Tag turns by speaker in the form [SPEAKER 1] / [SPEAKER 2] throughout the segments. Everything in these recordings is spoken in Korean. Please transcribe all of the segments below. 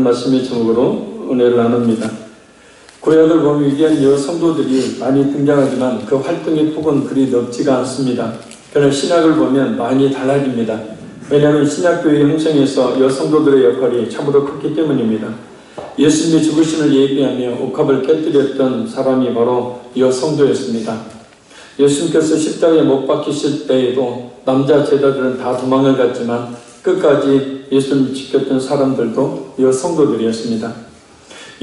[SPEAKER 1] 말씀의 제목으로 은혜를 나눕니다. 구약을 보면 위대한 여성도들이 많이 등장하지만 그 활동의 폭은 그리 넓지가 않습니다. 그러나 신약을 보면 많이 달라집니다. 왜냐하면 신약교회 형성에서 여성도들의 역할이 참으로 컸기 때문입니다. 예수님의 죽으심을 예비하며 옥합을 깨뜨렸던 사람이 바로 여성도였습니다. 예수님께서 십자가에 못 박히실 때에도 남자 제자들은 다 도망을 갔지만 끝까지 예수님을 지켰던 사람들도 여성도들이었습니다.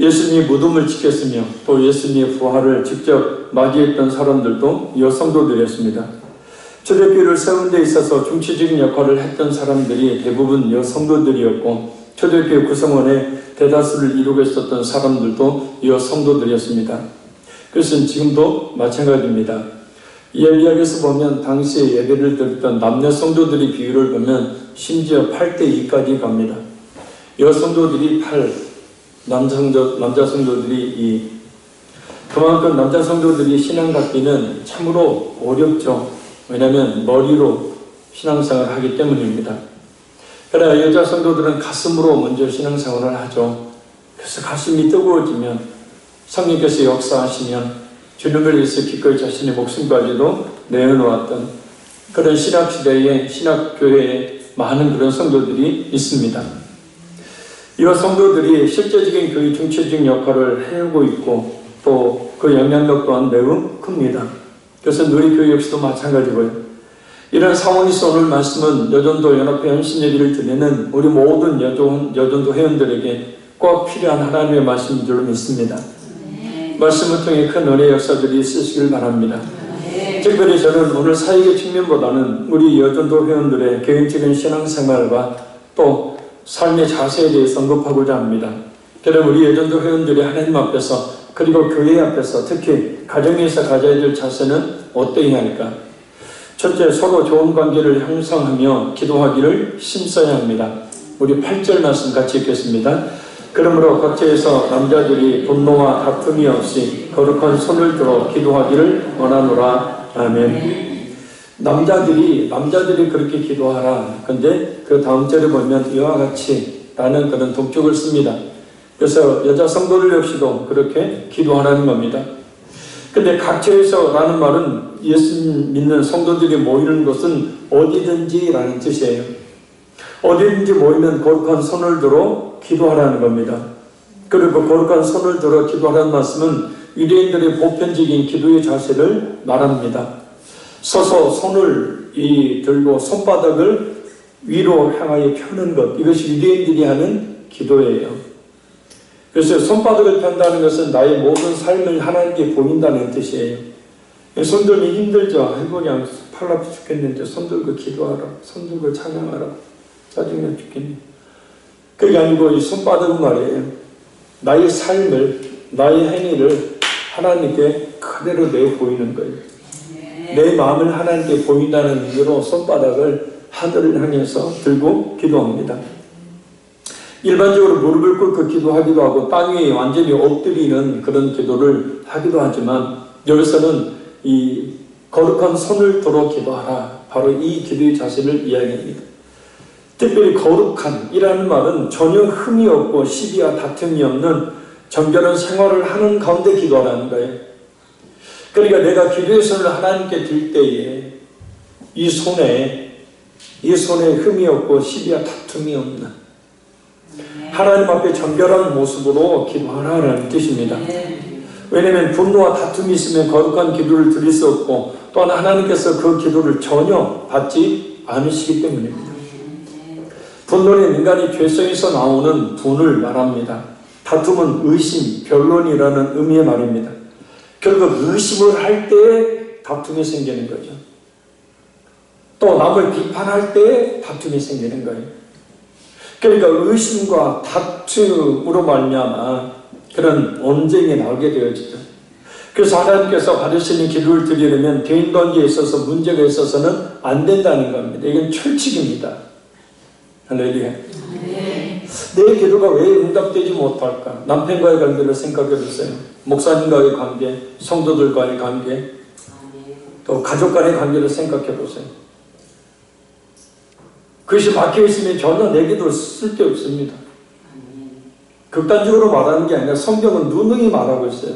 [SPEAKER 1] 예수님이 무덤을 지켰으며 또 예수님의 부활을 직접 맞이했던 사람들도 여성도들이었습니다. 초대교회를 세운 데 있어서 중추적인 역할을 했던 사람들이 대부분 여성도들이었고 초대교회 구성원의 대다수를 이루고 있었던 사람들도 여성도들이었습니다. 그것은 지금도 마찬가지입니다. 이 이야기에서 보면 당시에 예배를 드렸던 남녀 성도들의 비율을 보면 심지어 8:2까지 갑니다. 여성도들이 8, 남자 성도들이 2. 그만큼 남자 성도들이 신앙 갖기는 참으로 어렵죠. 왜냐하면 머리로 신앙생활을 하기 때문입니다. 그러나 여자 성도들은 가슴으로 먼저 신앙생활을 하죠. 그래서 가슴이 뜨거워지면 성령께서 역사하시면 주님을 위해서 기꺼이 자신의 목숨까지도 내어놓았던 그런 신학시대의 신학교회에 많은 그런 성도들이 있습니다. 이 성도들이 실제적인 교회 중추적인 역할을 해오고 있고 또 그 영향력 또한 매우 큽니다. 그래서 우리 교회 역시도 마찬가지고요. 이런 상황에서 오늘 말씀은 여전도 연합회 헌신예비를 드리는 우리 모든 여전도 회원들에게 꼭 필요한 하나님의 말씀인 줄 믿습니다. 말씀을 통해 큰 은혜의 역사들이 있으시길 바랍니다. 특별히 저는 오늘 사역의 측면보다는 우리 여전도 회원들의 개인적인 신앙생활과 또 삶의 자세에 대해서 언급하고자 합니다. 그럼 우리 여전도 회원들이 하나님 앞에서 그리고 교회 앞에서 특히 가정에서 가져야 될 자세는 어떠해야 할까? 첫째, 서로 좋은 관계를 형성하며 기도하기를 힘써야 합니다. 우리 8절 말씀 같이 읽겠습니다. 그러므로 각처에서 남자들이 분노와 다툼이 없이 거룩한 손을 들어 기도하기를 원하노라. 아멘. 남자들이 그렇게 기도하라. 근데 그 다음 절에 보면 이와 같이 라는 그런 독촉을 씁니다. 그래서 여자 성도들 역시도 그렇게 기도하라는 겁니다. 근데 각처에서 라는 말은 예수 믿는 성도들이 모이는 곳은 어디든지 라는 뜻이에요. 어디든지 모이면 거룩한 손을 들어 기도하라는 겁니다. 그리고 거룩한 손을 들어 기도하라는 말씀은 유대인들의 보편적인 기도의 자세를 말합니다. 서서 손을 들고 손바닥을 위로 향하여 펴는 것, 이것이 유대인들이 하는 기도예요. 그래서 손바닥을 편다는 것은 나의 모든 삶을 하나님께 보인다는 뜻이에요. 손 들기 힘들죠. 그냥 팔 아파 죽겠는데 손 들고 기도하라, 손 들고 찬양하라, 짜증나 죽겠네. 그게 아니고 이 손바닥은 말이에요. 나의 삶을, 나의 행위를 하나님께 그대로 내보이는 거예요. 내 마음을 하나님께 보인다는 의미로 손바닥을 하늘을 향해서 들고 기도합니다. 일반적으로 무릎을 꿇고 기도하기도 하고 땅 위에 완전히 엎드리는 그런 기도를 하기도 하지만 여기서는 이 거룩한 손을 들어 기도하라. 바로 이 기도의 자세를 이야기합니다. 특별히 거룩한이라는 말은 전혀 흠이 없고 시비와 다툼이 없는 정결한 생활을 하는 가운데 기도하라는 거예요. 그러니까 내가 기도의 손을 하나님께 들 때에 이 손에 흠이 없고 시비와 다툼이 없는 하나님 앞에 정결한 모습으로 기도하라는 뜻입니다. 왜냐하면 분노와 다툼이 있으면 거룩한 기도를 드릴 수 없고 또한 하나님께서 그 기도를 전혀 받지 않으시기 때문입니다. 분노는 인간의 죄성에서 나오는 분을 말합니다. 다툼은 의심, 변론이라는 의미의 말입니다. 결국 의심을 할 때에 다툼이 생기는 거죠. 또 남을 비판할 때에 다툼이 생기는 거예요. 그러니까 의심과 다툼으로 말미암아 그런 언쟁이 나오게 되어지죠. 그래서 하나님께서 받으시는 기도를 드리려면 대인관계에 있어서 문제가 있어서는 안 된다는 겁니다. 이건 철칙입니다. 할렐루야. 내 기도가 왜 응답되지 못할까? 남편과의 관계를 생각해 보세요. 목사님과의 관계, 성도들과의 관계, 또 가족 간의 관계를 생각해 보세요. 그것이 막혀있으면 전혀 내 기도를 쓸데없습니다. 극단적으로 말하는 게 아니라 성경은 누누이 말하고 있어요.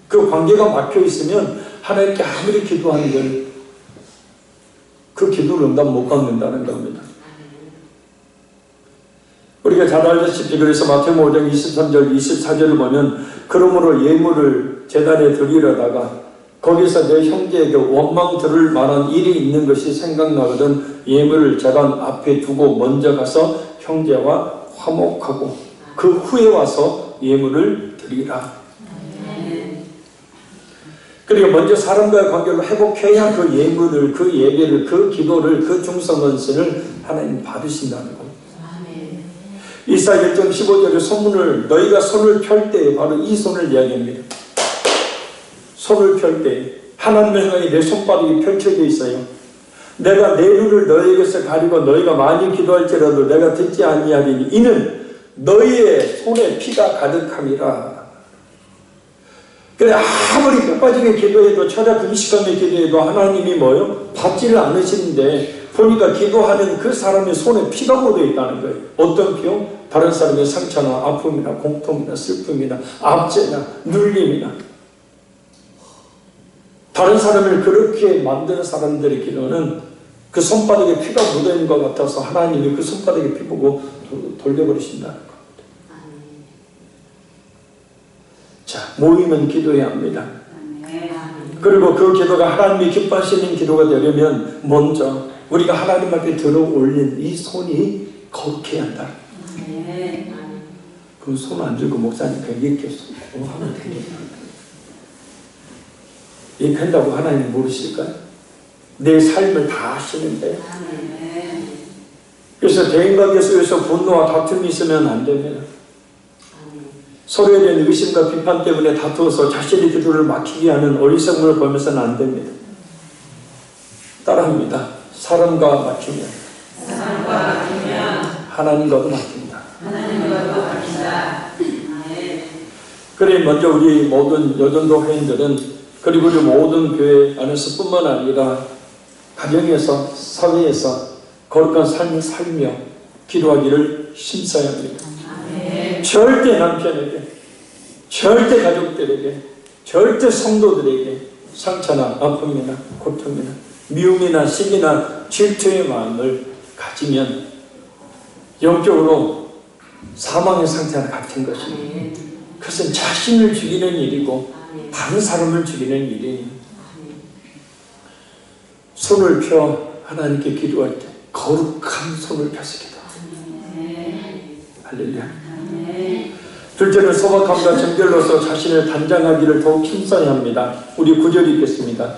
[SPEAKER 1] 그 관계가 막혀 있으면 하나님께 아무리 기도하는 걸 그 기도를 응답 못 받는다는 겁니다. 우리가 잘 알다시피 그래서 마태복음 5장 23절 24절을 보면 그러므로 예물을 제단에 드리려다가 거기서 내 형제에게 원망 들을 만한 일이 있는 것이 생각나거든 예물을 제단 앞에 두고 먼저 가서 형제와 화목하고 그 후에 와서 예물을 드리라. 그리고 먼저 사람과의 관계를 회복해야 그 예물을, 그 예배를, 그 기도를, 그 중성언신을 하나님 받으신다는 거예요. 이사야 1장 15절의 소문을 너희가 손을 펼 때에 바로 이 손을 이야기합니다. 손을 펼 때 하나님의 향하여 내 손바닥이 펼쳐져 있어요. 내가 내 눈을 너희에게서 가리고 너희가 많이 기도할지라도 내가 듣지 아니하리니 이는 너희의 손에 피가 가득함이라. 그래 아무리 뼈빠지게 기도해도 철야 금식하며 기도해도 하나님이 뭐요? 받지를 않으시는데 보니까 기도하는 그 사람의 손에 피가 묻어 있다는 거예요. 어떤 피요? 다른 사람의 상처나 아픔이나 공통이나 슬픔이나 압제나 눌림이나 다른 사람을 그렇게 만드는 사람들의 기도는 그 손바닥에 피가 묻어 있는 것 같아서 하나님이 그 손바닥에 피 보고 돌려버리신다는 겁니다. 자, 모임은 기도해야 합니다. 그리고 그 기도가 하나님이 기뻐하시는 기도가 되려면 먼저 우리가 하나님 앞에 들어 올린 이 손이 거룩해야 한다. 그 손 안 들고 목사님 그냥 이렇게 하면 되겠다. 이렇게 한다고 하나님 모르실까요? 내 삶을 다 아시는데. 그래서 대인관계 속에서 분노와 다툼이 있으면 안 됩니다. 서로에 대한 의심과 비판 때문에 다투어서 자신의 기도를 막히게 하는 어리석음을 보면서는 안 됩니다. 따라합니다. 사람과 막히면 하나님과도 막힌다. 그래 먼저 우리 모든 여전도 회원들은 그리고 우리 모든 교회 안에서 뿐만 아니라 가정에서 사회에서 거룩한 삶을 살며 기도하기를 힘써야 합니다. 절대 남편에게, 절대 가족들에게, 절대 성도들에게 상처나 아픔이나 고통이나 미움이나 시기나 질투의 마음을 가지면 영적으로 사망의 상태와 같은 것입니다. 그것은 자신을 죽이는 일이고 다른 사람을 죽이는 일이에요. 손을 펴 하나님께 기도할 때 거룩한 손을 펴서 기도합니다. 할렐루야. 둘째는 소박함과 정결로서 자신을 단장하기를 더욱 힘써야 합니다. 우리 9절이 있겠습니다.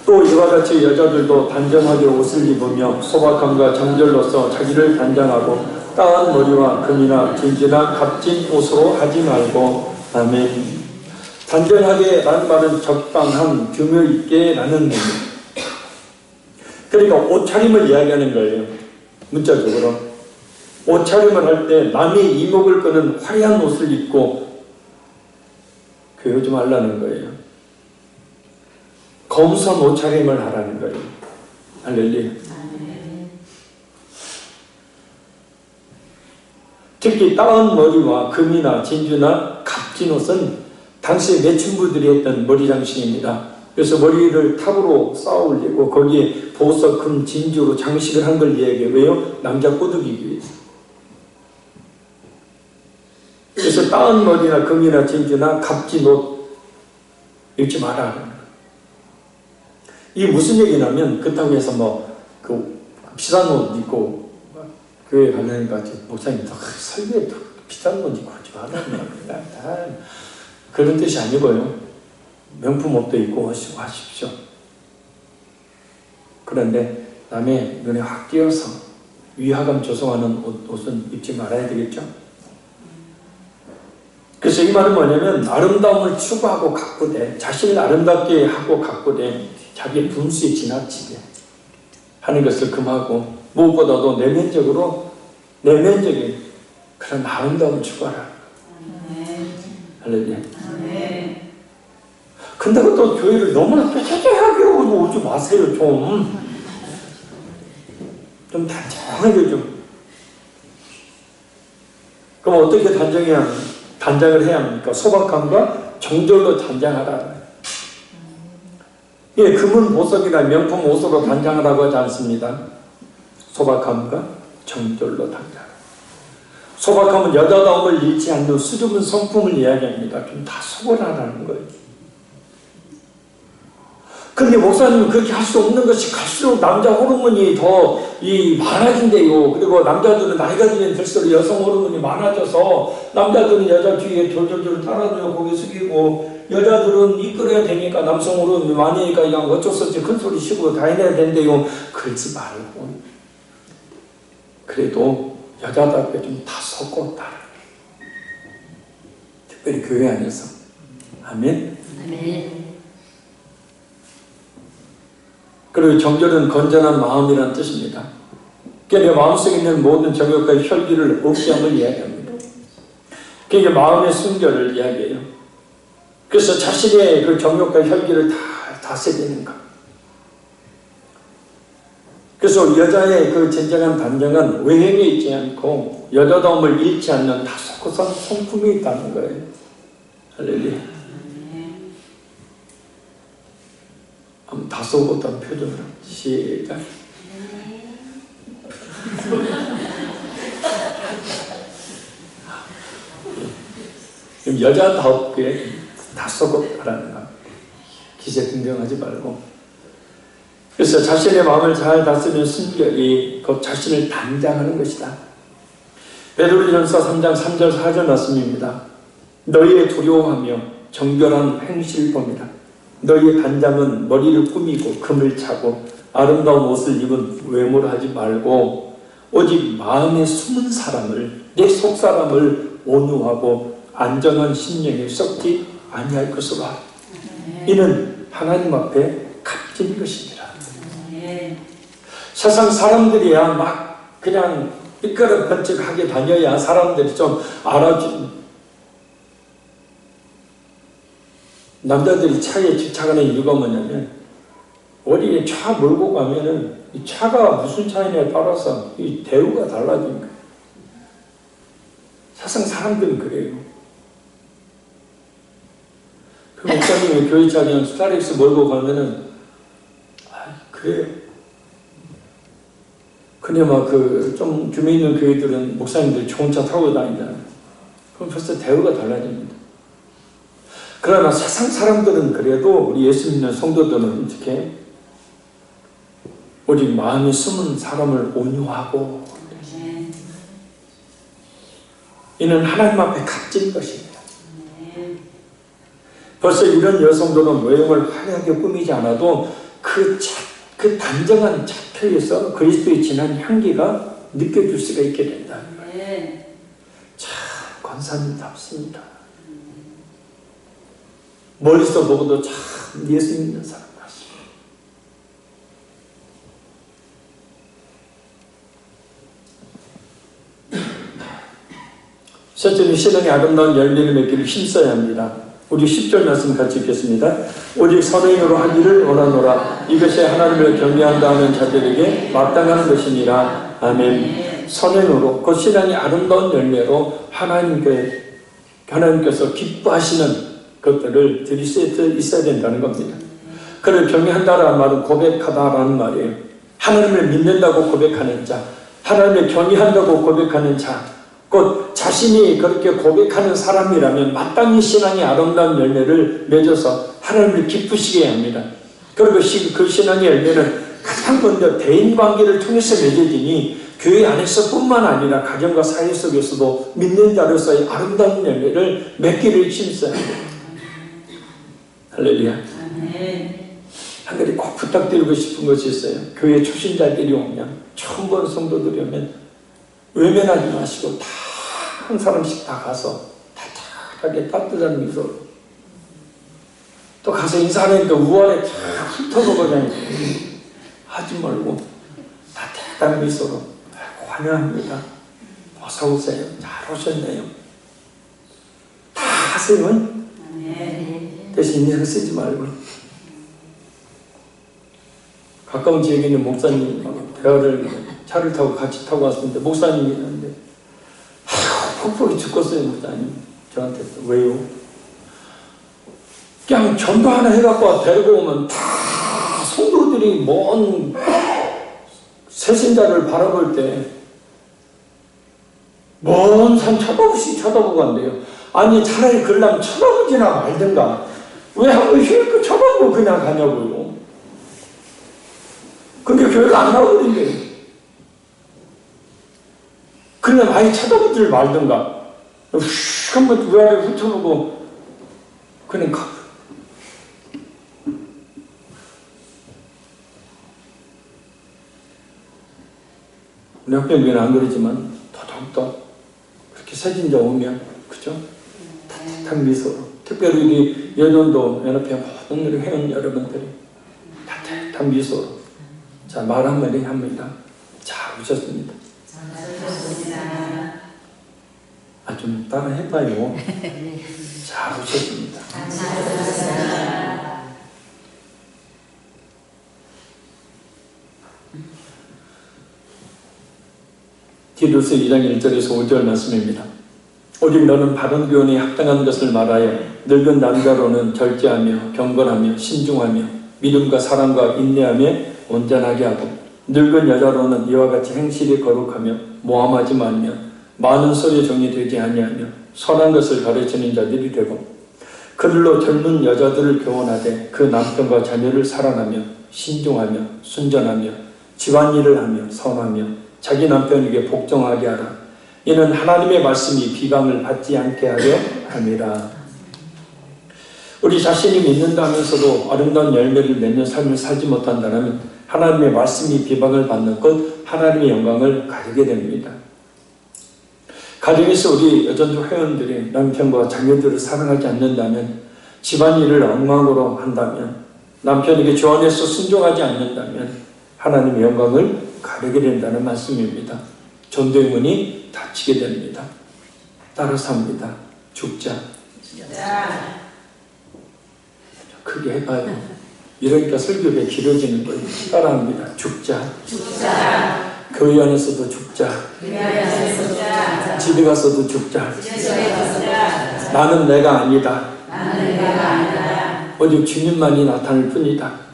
[SPEAKER 1] 또 이와 같이 여자들도 단정하게 옷을 입으며 소박함과 정결로서 자기를 단장하고 따은 머리와 금이나 진지나 값진 옷으로 하지 말고. 아멘. 단정하게 라는 말은 적당한 규모 있게 라는 의미. 그러니까 옷차림을 이야기하는 거예요. 문자적으로 옷차림을 할 때 남의 이목을 끄는 화려한 옷을 입고 그러지 말라는 거예요. 검소한 옷차림을 하라는 거예요. 할렐루야. 특히 따은 머리와 금이나 진주나 값진 옷은 당시 매춘부들이 했던 머리 장식입니다. 그래서 머리를 탑으로 쌓아 올리고 거기에 보석, 금, 진주로 장식을 한 걸 이야기해요. 왜요? 남자 꼬드기기 위해서. 그래서 따은 머리나 금이나 진주나 값진 옷 입지 마라. 이게 무슨 얘기냐면 그렇다고 해서 그 비싼 옷 입고 교회 가려니까 목사님 설교에 비싼 옷 입고 하지 말라. 그런 뜻이 아니고요. 명품 옷도 입고 하십시오. 그런데 남의 눈에 확 띄어서 위화감 조성하는 옷은 입지 말아야 되겠죠. 그래서 이 말은 뭐냐면 아름다움을 추구하고 가꾸되 자신을 아름답게 하고 가꾸되 자기 분수에 지나치게 하는 것을 금하고 무엇보다도 내면적인 그런 아름다움을 추구하라. 할렐루야. 근데 또 교회를 너무나 뾰족하게 오지 마세요. 좀 단정하게 좀. 그럼 어떻게 단정해야 단장을 해야 합니까? 소박함과 정절로 단장하라. 예, 금은 보석이나 명품 옷으로 단장하라고 하지 않습니다. 소박함과 정절로 단장하라. 소박함은 여자다움을 잃지 않는 수줍은 성품을 이야기합니다. 좀 다소고라라는 거예요. 그런데 목사님은 그렇게 할 수 없는 것이 갈수록 남자 호르몬이 더 많아진대요. 그리고 남자들은 나이가 들면 들수록 여성 호르몬이 많아져서 남자들은 여자 뒤에 졸졸졸 따라줘요. 고개 숙이고 여자들은 이끌어야 되니까 남성 호르몬이 많으니까 그냥 어쩔 수 없이 큰 소리 치고 다 해내야 된대요. 그러지 말고 그래도 여자답게 좀 다소고 따라. 특별히 교회 안에서. 아멘.
[SPEAKER 2] 아멘.
[SPEAKER 1] 그리고 정결은 건전한 마음이라는 뜻입니다. 그러니까 마음속에 있는 모든 정욕과 혈기를 없게 함을 이야기합니다. 그러니까 마음의 순결을 이야기해요. 그래서 자신의 그 정욕과 혈기를 다 다스리는 것. 그래서 여자의 그 진정한 단정은 외형에 있지 않고 여자다움을 잃지 않는 다소고한 성품이 있다는 거예요. 할렐루야. 한번 다소곳한 표정으로 시작. 그럼 여자답게 다소곳하라는 거. 기세 등등하지 말고. 그래서 자신의 마음을 잘 다스리는 순결이 곧 자신을 단장하는 것이다. 베드로전서 3장 3절 4절 말씀입니다. 너희의 두려워하며 정결한 행실을 봅니다. 너희의 단장은 머리를 꾸미고 금을 차고 아름다운 옷을 입은 외모를 하지 말고 오직 마음에 숨은 사람을 내 속사람을 온유하고 안정한 심령에 썩지 아니할 것으로 하라. 이는 하나님 앞에 값진 것입니다. 세상 사람들이야 막 그냥 삐까뻔쩍하게 다녀야 사람들이 좀 알아주는. 남자들이 차에 집착하는 이유가 뭐냐면 어디에 차 몰고 가면은 이 차가 무슨 차이냐에 따라서 이 대우가 달라지는 거예요. 세상 사람들은 그래요. 그 목사님이 교회 차량 스타렉스 몰고 가면은 그래. 근데 막 그 좀 주변에 있는 교회들은 목사님들이 좋은 차 타고 다니잖아요. 그럼 벌써 대우가 달라집니다. 그러나 세상 사람들은 그래도 우리 예수 믿는 성도들은 어떻게 오직 마음에 숨은 사람을 온유하고 이는 하나님 앞에 값진 것입니다. 벌써 이런 여성들은 외형을 화려하게 꾸미지 않아도 그 단정한 자태에서 그리스도의 진한 향기가 느껴질 수가 있게 된다는 거예요. 참 권사님답습니다. 멀리서 보고도 참 예수 믿는 사람 같습니다. 셋째는 신앙의 아름다운 열매를 맺기를 힘써야 합니다. 우리 10절 말씀 같이 읽겠습니다. 오직 선행으로 하기를 원하노라. 이것이 하나님을 경외한다 하는 자들에게 마땅한 것이니라. 아멘. 선행으로 그 신앙의 아름다운 열매로 하나님께서 기뻐하시는 것들을 드릴 수 있어야 된다는 겁니다. 그를 경외한다라는 말은 고백하다라는 말이에요. 하나님을 믿는다고 고백하는 자, 하나님을 경외한다고 고백하는 자, 곧 자신이 그렇게 고백하는 사람이라면 마땅히 신앙의 아름다운 열매를 맺어서 하나님을 기쁘시게 합니다. 그리고 그 신앙의 열매는 가장 먼저 대인관계를 통해서 맺어지니 교회 안에서 뿐만 아니라 가정과 사회 속에서도 믿는 자로서의 아름다운 열매를 맺기를 힘써야 합니다. 할렐루야. 한 가지 꼭 부탁드리고 싶은 것이 있어요. 교회 초신자들이 오면, 처음 보는 성도들이 오면 외면하지 마시고 다 한 사람씩 다 가서 따뜻하게 따뜻한 미소로 또 가서 인사하니까 우월에 쫙 훑어보고 그냥 하지 말고 따뜻한 미소로 환영합니다. 어서 오세요. 잘 오셨네요. 다 하세요. 대신 인상 쓰지 말고 가까운 지역에 있는 목사님하고 대화를 차를 타고 같이 타고 왔습니다. 목사님이 있는데 폭폭이 죽겠어요. 목사님 저한테 왜요? 그냥 전도 하나 해갖고 데리고 오면 다 성도들이 먼 새신자를 바라볼 때 먼 산 쳐다보고 간대요. 아니 차라리 그러려면 쳐다보지나 말든가 왜 한번 힐끗 쳐다보고 그냥 가냐고요. 근데 교회를 안 나오거든요. 그러면 아예 쳐다보지를 말든가 휙 한번 위아래 훑어보고 그냥 가. 우리 학교는 안 그러지만 더더욱더 그렇게 새진자 오면 그죠? 따뜻한 미소로 특별히 우리 여전도 연합회 모든 우리 회원 여러분들이 따뜻한 미소로 자 말 한마디 합니다. 잘 오셨습니다. 아 좀 따라 해봐요. 잘 오셨습니다. 디도서 2장 1절에서 5절 말씀입니다. 오직 너는 바른 교훈이 합당한 것을 말하여 늙은 남자로는 절제하며 경건하며 신중하며 믿음과 사랑과 인내하며 온전하게 하고 늙은 여자로는 이와 같이 행실이 거룩하며 모함하지 말며 많은 소리의 종이 되지 아니하며 선한 것을 가르치는 자들이 되고 그들로 젊은 여자들을 교훈하되 그 남편과 자녀를 사랑하며 신중하며 순전하며 집안일을 하며 선하며 자기 남편에게 복종하게 하라. 이는 하나님의 말씀이 비방을 받지 않게 하려 함이라. 우리 자신이 믿는다면서도 아름다운 열매를 맺는 삶을 살지 못한다면 하나님의 말씀이 비방을 받는 것, 하나님의 영광을 가지게 됩니다. 가정에서 우리 여전도 회원들이 남편과 자녀들을 사랑하지 않는다면, 집안일을 엉망으로 한다면, 남편에게 조언해서 순종하지 않는다면 하나님의 영광을 가리게 된다는 말씀입니다. 전도의 문이 닫히게 됩니다. 따라서 합니다. 죽자. 크게 해봐요. 이러니까 설교가 길어지는 거예요. 따라합니다. 죽자. 교회 안에서도 죽자. 집에 가서도 죽자. 나는 내가 아니다. 오직 주님만이 나타날 뿐이다.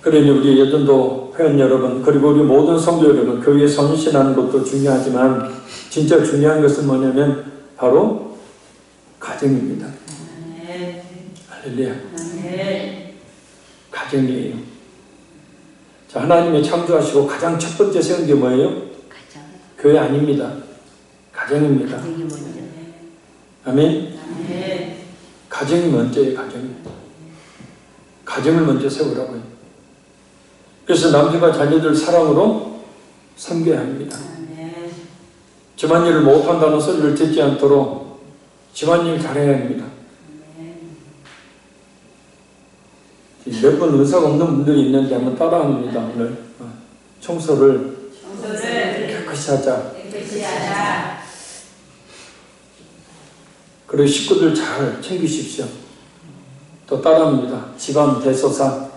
[SPEAKER 1] 그러니 우리 여전도 회원 여러분, 그리고 우리 모든 성도 여러분, 교회에 헌신하는 것도 중요하지만 진짜 중요한 것은 뭐냐면 바로 가정입니다. 할렐루야. 가정이에요. 자, 하나님이 창조하시고 가장 첫 번째 세운 게 뭐예요? 가정. 교회 아닙니다. 가정입니다. 아멘. 가정이 먼저예요. 가정을 먼저 세우라고요. 그래서 남편과 자녀들 사랑으로 섬겨야 합니다. 집안일을 못한다는 소리를 듣지 않도록 집안일 잘해야 합니다. 몇 번 의사가 없는 분들이 있는데 한번 따라합니다. 오늘 청소를 깨끗이 하자. 그리고 식구들 잘 챙기십시오. 또 따라합니다. 집안 대소사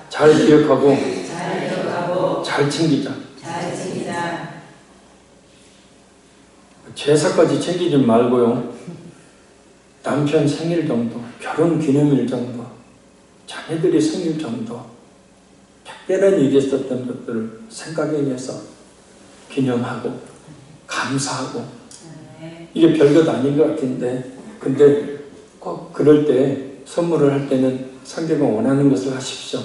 [SPEAKER 1] 잘 기억하고 잘 챙기자. 제사까지 챙기지 말고요. 남편 생일 정도, 결혼 기념일 정도, 자녀들의 생일 정도, 특별한 일이 있었던 것들을 생각해내서 기념하고 감사하고, 이게 별것 아닌 것 같은데, 근데 꼭 그럴 때 선물을 할 때는 상대가 원하는 것을 하십시오.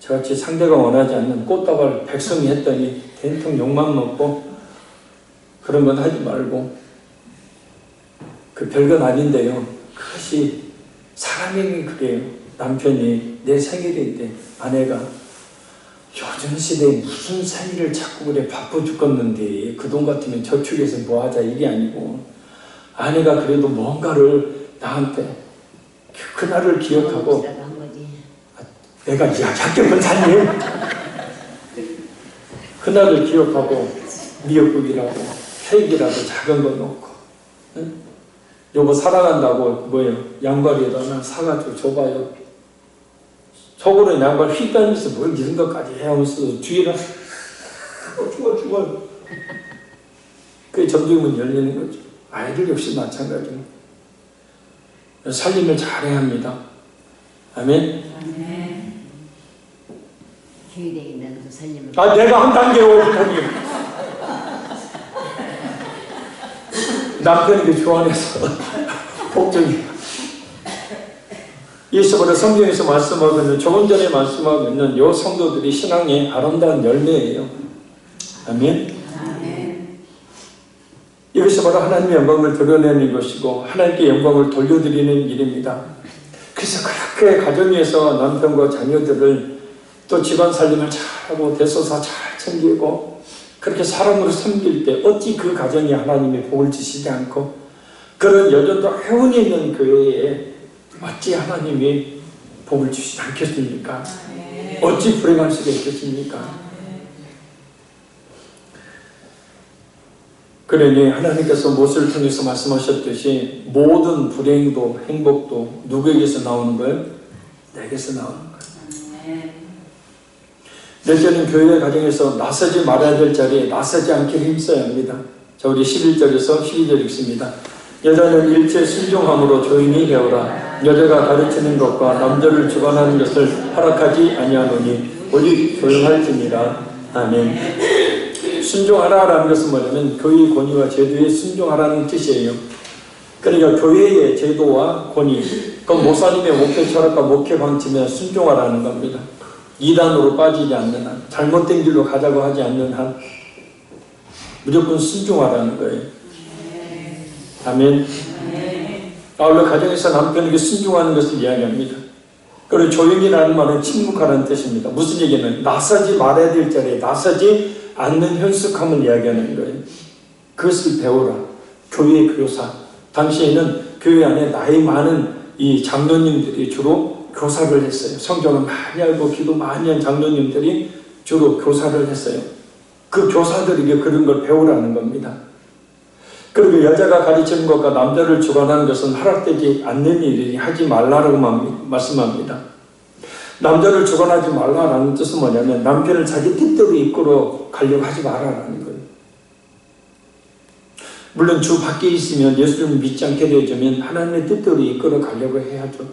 [SPEAKER 1] 저같이 상대가 원하지 않는 꽃다발 백성이 했더니 된통 욕만 먹고 그런 건 하지 말고, 그 별건 아닌데요. 그것이 사람이 그래요. 남편이 내 생일인데 아내가 요즘 시대에 무슨 생일을 자꾸 그래, 바빠 죽겠는데 그 돈 같으면 저축해서 뭐 하자, 이게 아니고, 아내가 그래도 뭔가를 나한테 그날을 기억하고, 내가 이야기할게 사님 그날을 기억하고 미역국이라고 케이크라도 작은 거 넣고, 응? 요거 사랑한다고 뭐예요? 양발에다 하나 사가지고 줘봐요. 속으로 양발 휘감면서 뭘 이런 것까지 해 하면서 뒤에는 죽어. 그게 점점은 열리는 거죠. 아이들 역시 마찬가지로 살림을 잘해야 합니다. 아멘.
[SPEAKER 2] 아멘. 교회에 있는 그 살림을.
[SPEAKER 1] 내가 한 단계 오고 단계. 남편이 그 교환해서 복종이. 예수보다 성경에서 말씀하고 있는 조금 전에 말씀하고 있는 요 성도들이 신앙의 아름다운 열매예요. 아멘. 이것이 바로 하나님의 영광을 드러내는 것이고 하나님께 영광을 돌려드리는 일입니다. 그래서 그렇게 가정 위에서 남편과 자녀들을 또 집안 살림을 잘하고 대소사 잘 챙기고 그렇게 사람으로 섬길 때 어찌 그 가정에 하나님의 복을 주시지 않고 그런 여전도 회원이 있는 교회에 어찌 하나님이 복을 주시지 않겠습니까? 어찌 불행할 수가 있겠습니까? 그러니 하나님께서 모세를 통해서 말씀하셨듯이 모든 불행도 행복도 누구에게서 나오는 거예요? 내게서 나오는 거예요. 넷째는 교회 가정에서 나서지 말아야 될 자리에 나서지 않게 힘써야 합니다. 자, 우리 11절에서 12절 읽습니다. 여자는 일체 순종함으로 조용히 배우라. 여자가 가르치는 것과 남자를 주관하는 것을 허락하지 아니하노니 오직 조용할지니라. 아멘. 순종하라라는 것은 뭐냐면 교회의 권위와 제도에 순종하라는 뜻이에요. 그러니까 교회의 제도와 권위, 그 목사님의 목회 철학과 목회 방침에 순종하라는 겁니다. 이단으로 빠지지 않는 한, 잘못된 길로 가자고 하지 않는 한 무조건 순종하라는 거예요. 아멘. 원래 가정에서 남편에게 순종하는 것을 이야기합니다. 그리고 조용히라는 말은 침묵하라는 뜻입니다. 무슨 얘기는 나서지 말아야 될 자리에 나서지 않는 현숙함을 이야기하는 거예요. 그것을 배우라. 교회의 교사. 당시에는 교회 안에 나이 많은 이 장로님들이 주로 교사를 했어요. 성경을 많이 알고 기도 많이 한 장로님들이 주로 교사를 했어요. 그 교사들에게 그런 걸 배우라는 겁니다. 그리고 여자가 가르치는 것과 남자를 주관하는 것은 허락되지 않는 일이니 하지 말라라고 말씀합니다. 남자를 주관하지 말라라는 뜻은 뭐냐면 남편을 자기 뜻대로 이끌어 가려고 하지 말라라는 거예요. 물론 주 밖에 있으면 예수님을 믿지 않게 되어지면 하나님의 뜻대로 이끌어 가려고 해야죠.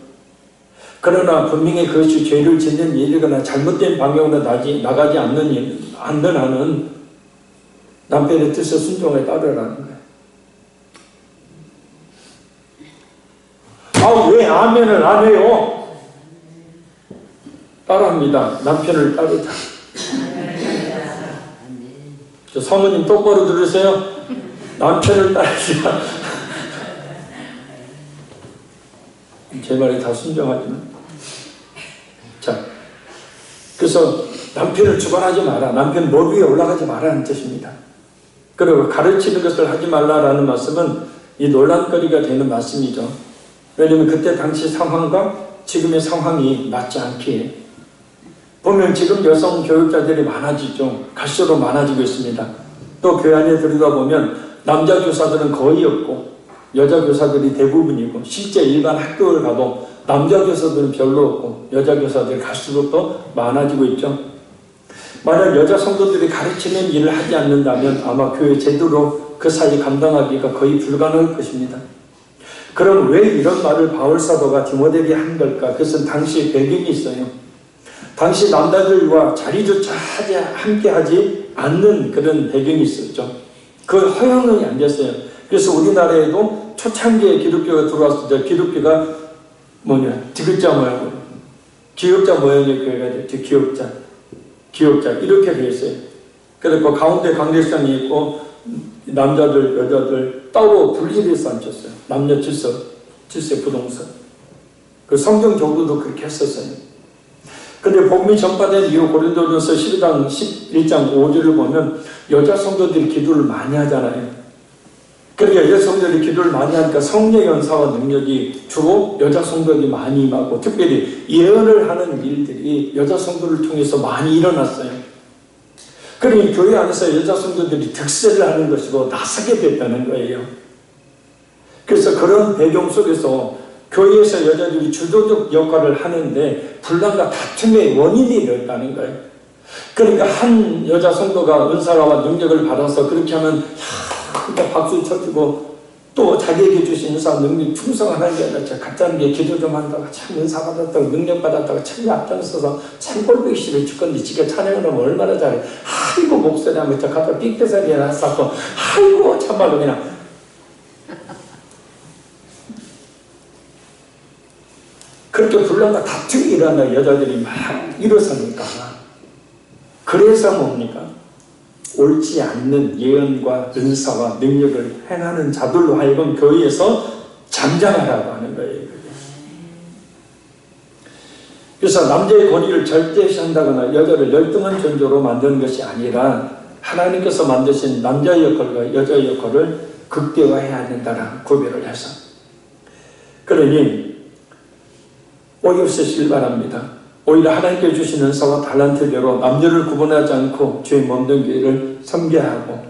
[SPEAKER 1] 그러나 분명히 그것이 죄를 짓는 일이거나 잘못된 방향으로 나가지 않는 한은 남편의 뜻에 순종에 따르라는 거예요. 왜 아멘을 안 해요? 따라합니다. 남편을 따르자. 저 사모님 똑바로 들으세요. 남편을 따르자. 제 말에 다 순종하지만. 자, 그래서 남편을 주관하지 마라. 남편 머리 위에 올라가지 마라는 뜻입니다. 그리고 가르치는 것을 하지 말라라는 말씀은 이 논란거리가 되는 말씀이죠. 왜냐하면 그때 당시 상황과 지금의 상황이 맞지 않기에 보면 지금 여성 교육자들이 많아지죠. 갈수록 많아지고 있습니다. 또 교회 안에 들어가보면 남자 교사들은 거의 없고 여자 교사들이 대부분이고 실제 일반 학교를 가도 남자 교사들은 별로 없고 여자 교사들이 갈수록 더 많아지고 있죠. 만약 여자 성도들이 가르치는 일을 하지 않는다면 아마 교회 제대로 그 사이 감당하기가 거의 불가능할 것입니다. 그럼 왜 이런 말을 바울 사도가 디모데에게 한 걸까? 그것은 당시 배경이 있어요. 당시 남자들과 자리조차 함께 하지 않는 그런 배경이 있었죠. 그 허용이 안 됐어요. 그래서 우리나라에도 초창기에 기독교가 들어왔을 때 기독교가 디귿자 모양으로 기역자 모양의 교회가 됐죠. 기역자 이렇게 되어 있어요. 그래서 가운데 강대상이 있고 남자들 여자들 따로 분리해서 앉혔어요. 남녀 질서 부동산. 그 성경적으로도 그렇게 했었어요. 근데 복음이 전파된 이후 고린도전서 11장 5절을 보면 여자 성도들이 기도를 많이 하잖아요. 그러니까 여자 성도들이 기도를 많이 하니까 성령의 은사와 능력이 주로 여자 성도들이 많이 임하고 특별히 예언을 하는 일들이 여자 성도를 통해서 많이 일어났어요. 그러니 교회 안에서 여자 성도들이 득세를 하는 것이고 나서게 됐다는 거예요. 그래서 그런 배경 속에서 교회에서 여자들이 주도적 역할을 하는데 분란과 다툼의 원인이 되었다는 거예요. 그러니까 한 여자 성도가 은사와 능력을 받아서 그렇게 하면 그러니까 박수 쳐주고 또 자기에게 주신 은사 능력 충성하는 게 아니라 가짜는 게 기도 좀 한다고 참 은사 받았다고 능력 받았다고 참 앞장서서 참 꼴보기 싫어 죽건데 지가 찬양을 하면 얼마나 잘해. 아이고 목소리 하면 저 갖다 삑대살이 났었고 아이고 참말로 그냥 그렇게 분란과 다툼이 일어나 여자들이 막 일어서니까 그래서 뭡니까? 옳지 않는 예언과 은사와 능력을 행하는 자들로 하여금 교회에서 잠잠하라고 하는 거예요. 그래서 남자의 권위를 절대시한다거나 여자를 열등한 존재로 만드는 것이 아니라 하나님께서 만드신 남자의 역할과 여자의 역할을 극대화해야 된다는 구별을 해서 그러니 어이없으시길 바랍니다. 오히려 하나님께 주신 은사와 달란트대로 남녀를 구분하지 않고 주의 몸된 교회를 섬겨야 하고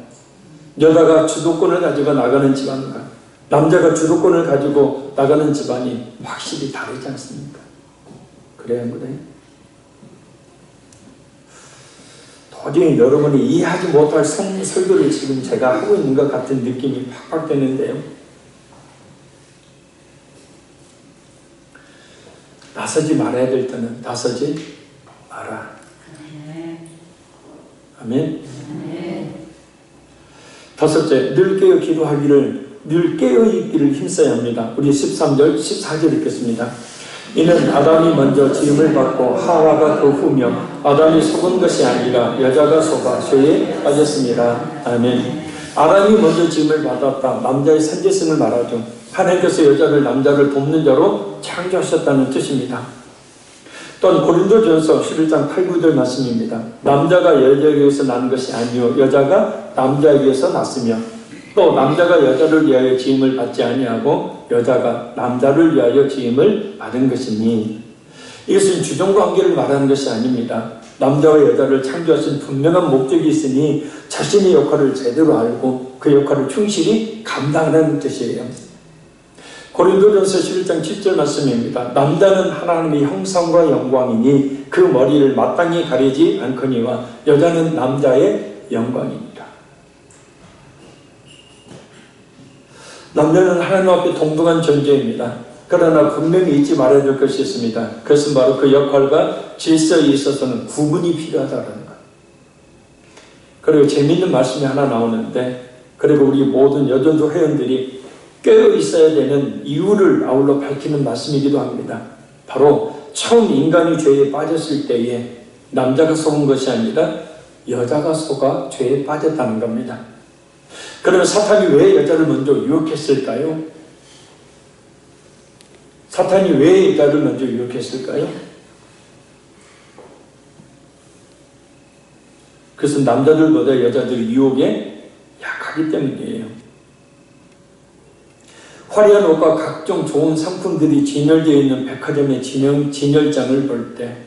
[SPEAKER 1] 여자가 주도권을 가지고 나가는 집안과 남자가 주도권을 가지고 나가는 집안이 확실히 다르지 않습니까? 그래야 그래요? 도저히 여러분이 이해하지 못할 설교를 지금 제가 하고 있는 것 같은 느낌이 팍팍 드는데요. 나서지 말아야 될 때는 나서지 마라. 아멘. 다섯째, 늘 깨어 기도하기를 늘 깨어 있기를 힘써야 합니다. 우리 13절, 14절 읽겠습니다. 이는 아담이 먼저 지음을 받고 하와가 그 후며 아담이 속은 것이 아니라 여자가 속아 죄에 빠졌습니다. 아멘. 아담이 먼저 지음을 받았다. 남자의 선제성을 말하죠. 하나님께서 여자를 남자를 돕는 자로 창조하셨다는 뜻입니다. 또한 고린도전서 11장 8, 9절 말씀입니다. 남자가 여자에게서 난 것이 아니요 여자가 남자에게서 났으며 또 남자가 여자를 위하여 지음을 받지 아니하고 여자가 남자를 위하여 지음을 받은 것이니 이것은 주종관계를 말하는 것이 아닙니다. 남자와 여자를 창조하신 분명한 목적이 있으니 자신의 역할을 제대로 알고 그 역할을 충실히 감당하는 뜻이에요. 고린도전서 11장 7절 말씀입니다. 남자는 하나님의 형상과 영광이니 그 머리를 마땅히 가리지 않거니와 여자는 남자의 영광입니다. 남자는 하나님 앞에 동등한 존재입니다. 그러나 분명히 잊지 말아야 될 것이 있습니다. 그것은 바로 그 역할과 질서에 있어서는 구분이 필요하다는 것. 그리고 재미있는 말씀이 하나 나오는데 그리고 우리 모든 여전도 회원들이 깨어 있어야 되는 이유를 아울러 밝히는 말씀이기도 합니다. 바로 처음 인간이 죄에 빠졌을 때에 남자가 속은 것이 아니라 여자가 속아 죄에 빠졌다는 겁니다. 그러면 사탄이 왜 여자를 먼저 유혹했을까요? 사탄이 왜 여자를 먼저 유혹했을까요? 그것은 남자들보다 여자들이 유혹에 약하기 때문이에요. 화려한 옷과 각종 좋은 상품들이 진열되어 있는 백화점의 진열장을 볼 때,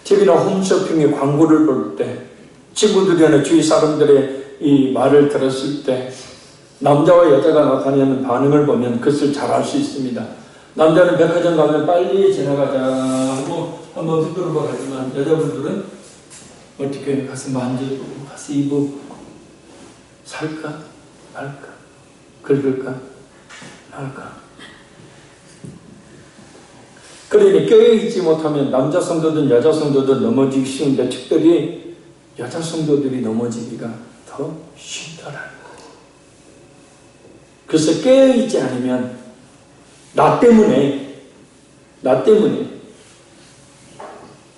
[SPEAKER 1] TV나 홈쇼핑의 광고를 볼 때, 친구들이나 주위 사람들의 이 말을 들었을 때 남자와 여자가 나타내는 반응을 보면 그것을 잘 알 수 있습니다. 남자는 백화점 가면 빨리 지나가자 하고 한번 휘두르고 가지만 여자분들은 어떻게 가서 만져보고 가서 입어보고 살까 말까 긁을까 할까. 그러니 깨어있지 못하면 남자 성도든 여자 성도든 넘어지기 쉬운데 특별히 여자 성도들이 넘어지기가 더 쉽더라고요. 그래서 깨어있지 않으면 나 때문에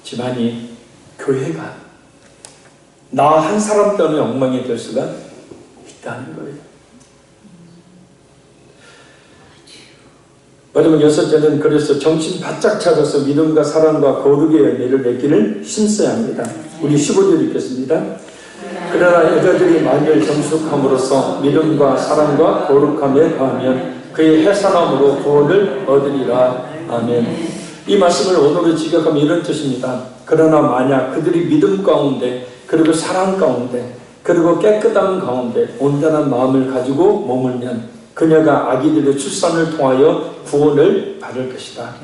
[SPEAKER 1] 집안이 교회가 나 한 사람 때문에 엉망이 될 수가 있다는 거예요. 마지막 여섯째는 그래서 정신 바짝 차려서 믿음과 사랑과 거룩의 열매를 맺기를 힘써야 합니다. 우리 15절 읽겠습니다. 그러나 여자들이 만일 정숙함으로써 믿음과 사랑과 거룩함에 더하면 그의 해산함으로 구원을 얻으리라. 아멘. 이 말씀을 오늘의 직역하면 이런 뜻입니다. 그러나 만약 그들이 믿음 가운데 그리고 사랑 가운데 그리고 깨끗함 가운데 온전한 마음을 가지고 머물면 그녀가 아기들의 출산을 통하여 구원을 받을 것이다.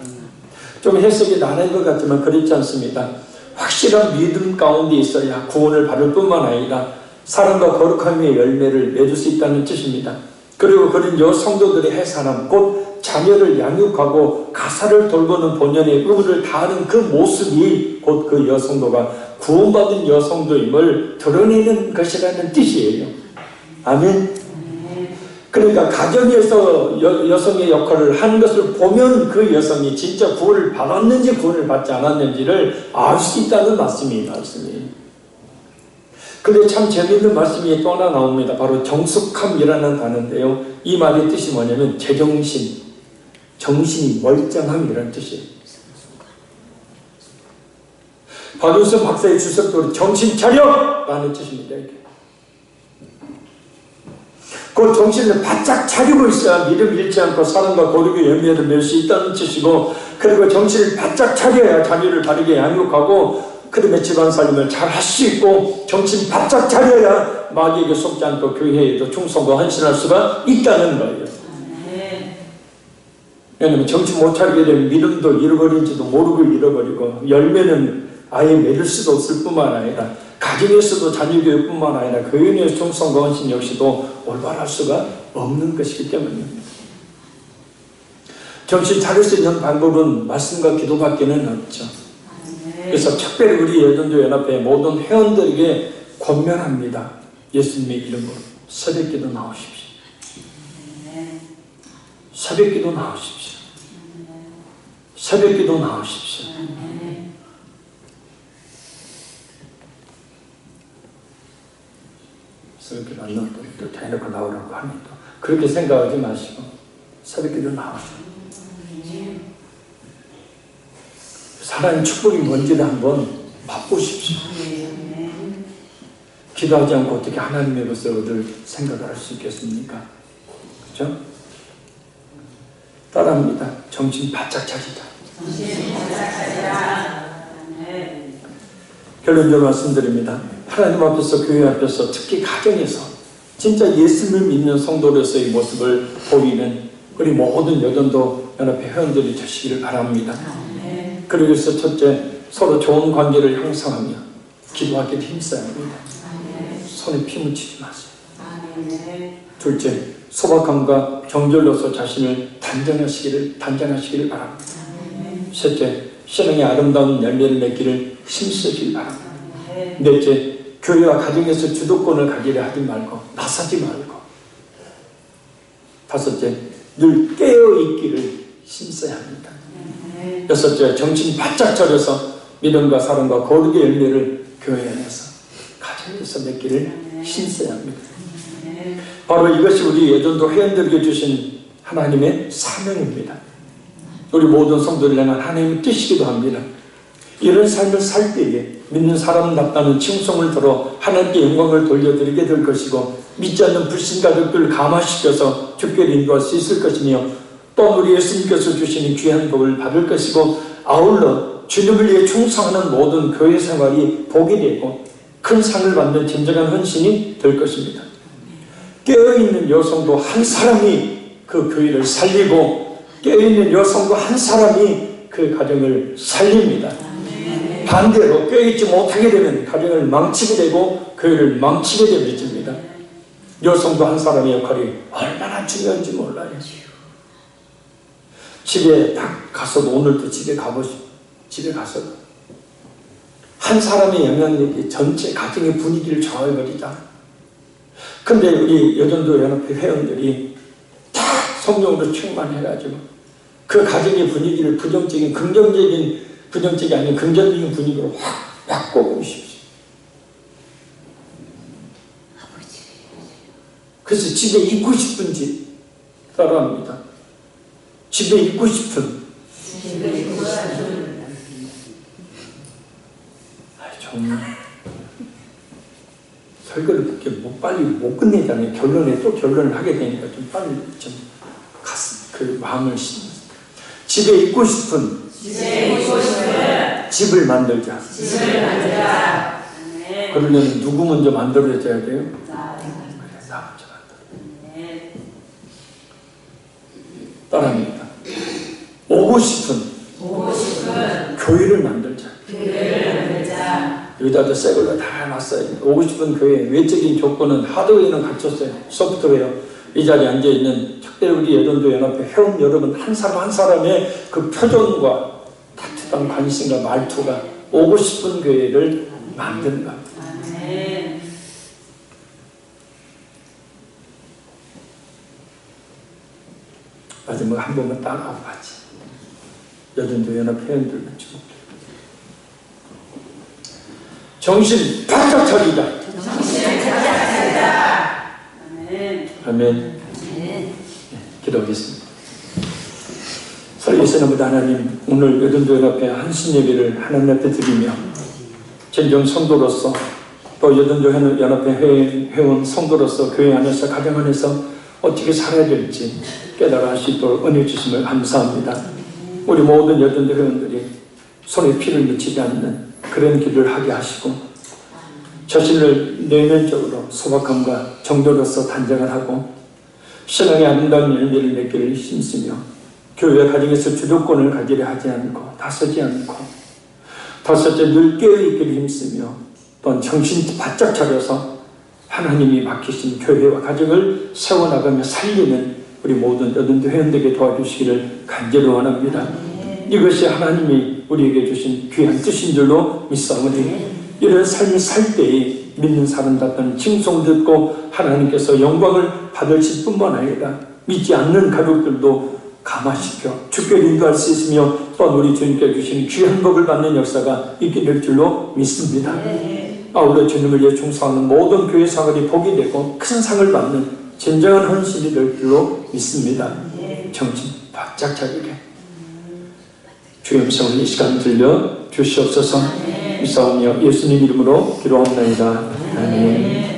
[SPEAKER 1] 좀 해석이 나는 것 같지만 그렇지 않습니다. 확실한 믿음 가운데 있어야 구원을 받을 뿐만 아니라 사랑과 거룩함의 열매를 맺을 수 있다는 뜻입니다. 그리고 그런 여성도들의 해산함, 곧 자녀를 양육하고 가사를 돌보는 본연의 의무를 다하는 그 모습이 곧 그 여성도가 구원받은 여성도임을 드러내는 것이라는 뜻이에요. 아멘. 그러니까 가정에서 여성의 역할을 하는 것을 보면 그 여성이 진짜 구원을 받았는지 구원을 받지 않았는지를 알 수 있다는 말씀이에요. 근데 참 재미있는 말씀이 또 하나 나옵니다. 바로 정숙함이라는 단어인데요. 이 말의 뜻이 뭐냐면 제정신, 정신이 멀쩡함이라는 뜻이에요. 박윤선 박사의 주석도 정신 차려라는 뜻입니다. 그 정신을 바짝 차리고 있어야 믿음 잃지 않고 사랑과 거룩의 열매를 맺을 수 있다는 뜻이고, 그리고 정신을 바짝 차려야 자녀를 바르게 양육하고 그다음에 집안살림을 잘 할 수 있고, 정신 바짝 차려야 마귀에게 속지 않고 교회에도 충성과 헌신할 수가 있다는 거예요. 왜냐하면 정신 못 차리게 되면 믿음도 잃어버린지도 모르고 잃어버리고, 열매는 아예 맺을 수도 없을 뿐만 아니라 가정에서도 자녀교육뿐만 아니라 교인의 충성과 헌신 역시도 올바를 수가 없는 것이기 때문입니다. 정신 차릴 수 있는 방법은 말씀과 기도밖에는 없죠. 그래서 특별히 우리 예전도 연합회 모든 회원들에게 권면합니다. 예수님의 이름으로 새벽기도 나오십시오. 새벽기도 나오십시오. 새벽기도 나오십시오. 새벽기도 안 나오고 또 대놓고 나오라고 하니 또 그렇게 생각하지 마시고 새벽기도 나오십시오. 하나님 축복이 뭔지를 한번 맛보십시오. 기도하지 않고 어떻게 하나님의 것을 얻을 생각을 할 수 있겠습니까? 그렇죠? 따라합니다. 정신 바짝 차리자. 결론적으로 말씀드립니다. 하나님 앞에서, 교회 앞에서, 특히 가정에서 진짜 예수님을 믿는 성도로서의 모습을 보이는 우리 모든 여전도 연합회 회원들이 되시기를 바랍니다. 그리고 첫째, 서로 좋은 관계를 형성하며 기도하기를 힘써야 합니다. 손에 피 묻히지 마세요. 둘째, 소박함과 정절로서 자신을 단장하시기를 바랍니다. 셋째, 신앙의 아름다운 열매를 맺기를 힘쓰시길 바랍니다. 넷째, 교회와 가정에서 주도권을 가지려 하지 말고 나서지 말고. 다섯째, 늘 깨어있기를 힘써야 합니다. 여섯째, 정신 바짝 차려서 믿음과 사랑과 거룩의 열매를 교회 안에서 가정에서 맺기를 힘써야 합니다. 바로 이것이 우리 예전도 회원들에게 주신 하나님의 사명입니다. 우리 모든 성도를 향한 하나님의 뜻이기도 합니다. 이런 삶을 살 때에 믿는 사람답다는 칭송을 들어 하나님께 영광을 돌려드리게 될 것이고, 믿지 않는 불신 가족들을 감화시켜서 주께로 인도할 수 있을 것이며, 또 우리 예수님께서 주시는 귀한 복을 받을 것이고, 아울러 주님을 위해 충성하는 모든 교회 생활이 복이 되고 큰 상을 받는 진정한 헌신이 될 것입니다. 깨어있는 여성도 한 사람이 그 교회를 살리고, 깨어있는 여성도 한 사람이 그 가정을 살립니다. 반대로 깨어있지 못하게 되면 가정을 망치게 되고 교회를 망치게 되어집니다. 여성도 한 사람의 역할이 얼마나 중요한지 몰라요. 집에 딱 가서도, 오늘도 집에 가서 한 사람의 영향력이 전체 가정의 분위기를 정해버리잖아. 근데 우리 여전도 연합회 회원들이 다 성령으로 충만해가지고 그 가정의 분위기를 부정적이 아닌 긍정적인 분위기로 확 바꿔보십시오. 그래서 집에 있고 싶은지 따라합니다. 집에 있고 싶은. 설교를 그렇게 빨리 못 끝내잖아요. 결론에 또 결론을 하게 되니까 좀 빨리 그 마음을 심어서. 집에 있고 싶은. 집을 만들자. 그러려면 누구 먼저 만들어줘야 돼요? 그래, 나 먼저 만들어. 따라합니다. 오고 싶은 교회를 만들자. 여기다도 새 걸로 다 놨어요. 오고 싶은 교회, 외적인 조건은 하드웨어는 갖췄어요. 소프트웨어. 이 자리에 앉아있는 특별히 우리 여전도 연합회 회원 여러분 한 사람 한 사람의 그 표정과 따뜻한 관심과 말투가 오고 싶은 교회를 만드는 겁니다. 마지막 한 번만 따라하고 가지. 여전도 연합 회원들만 좀. 정신 바짝 차리자. 아멘. 기도하겠습니다. 살리신 아버지 하나님, 오늘 여전도 연합회 한신 예배를 하나님 앞에 드리며 진정 성도로서 또 여전도 연합회 회원 성도로서 교회 안에서 가정 안에서 어떻게 살아야 될지 깨달아 할 수 있도록 은혜 주심을 감사합니다. 우리 모든 여전도 회원들이 손에 피를 묻히지 않는 그런 길을 하게 하시고 자신을 내면적으로 소박함과 정도로서 단장을 하고 신앙의 아름다운 열매를 맺기를 힘쓰며 교회 가정에서 주도권을 가지려 하지 않고 다서지 않고 다섯째 늘 깨어있기를 힘쓰며 또한 정신 바짝 차려서 하나님이 맡기신 교회와 가정을 세워나가며 살리는 우리 모든 여전도 회원들에게 도와주시기를 간절히 원합니다. 이것이 하나님이 우리에게 주신 귀한 뜻인 줄로 믿사오니 이런 삶을 살 때에 믿는 사람답다는 칭송 듣고 하나님께서 영광을 받으실 뿐만 아니라 믿지 않는 가족들도 감화시켜 주께 인도할 수 있으며 또한 우리 주님께 주신 귀한 복을 받는 역사가 있게 될 줄로 믿습니다. 아울러 주님을 위해 충성하는 모든 교회 사관이 복이 되고 큰 상을 받는 진정한 헌신이 될 줄로 믿습니다. 정신 바짝 차리게 주의 음성을 이 시간 들려 주시옵소서. 믿사오며 예수님 이름으로 기도합니다. 아멘.